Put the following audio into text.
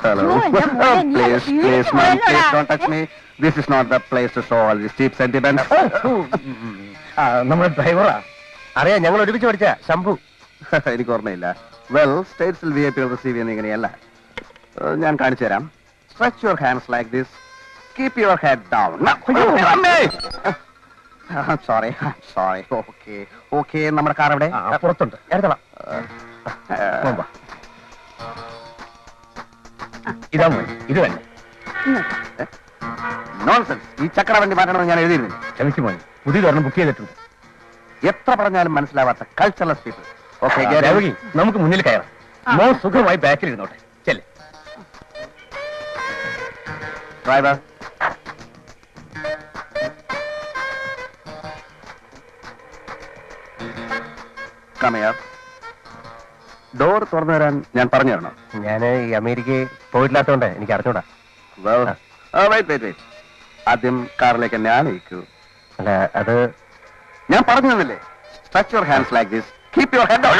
Hello. Please, please, ma'am, please don't touch me. This is not the place to show all these cheap sentiments. നമ്മുടെ ഡ്രൈവറാ. അറിയാം, ഞങ്ങൾ ഒരുമിച്ച് പഠിച്ച ശംഭു. എനിക്ക് ഓർമ്മയില്ല. വെൽ, സ്റ്റേറ്റ്സിൽ വി ഐ പി റിസീവ് ചെയ്യുന്ന ഇങ്ങനെയല്ല. ഞാൻ കാണിച്ചു തരാം. Stretch your hands like this. Keep your head down. Sorry sorry. Okay okay. നമ്മുടെ കാർ എവിടെ? പുറത്തുണ്ട്. എടുത്തോളാം. ഇതാ മതി, ഇത് തന്നെ. നോൺസെൻസ്. ഈ ചക്ര വണ്ടി മാറ്റണമെന്ന് ഞാൻ എഴുതിയിരുന്നു. ക്ഷമിച്ചു മോനെ, പുതിയതൊരെണ്ണം ബുക്ക് ചെയ്തിട്ടുണ്ട്. എത്ര പറഞ്ഞാലും മനസ്സിലാവാത്ത കൾച്ചറലെസ് പീപ്പിൾ. ഓക്കെ, നമുക്ക് മുന്നിൽ കയറാം. മോ സുഖമായി ബാക്കിൽ ഇരുന്നോട്ടെ. ചെല്ലേ ഡ്രൈവർ. ഡോർ തുറന്നു തരാൻ ഞാൻ പറഞ്ഞു തരണം. ഞാൻ ഈ അമേരിക്കയിൽ പോയിട്ടില്ലാത്തോണ്ട് എനിക്ക് അറിഞ്ഞൂടാ. ആദ്യം കാറിലേക്ക് എന്നെ ആനയിക്കൂ. അല്ല, അത് ഞാൻ പറഞ്ഞു തന്നില്ലേ? Stretch your hands like this. Keep your head down.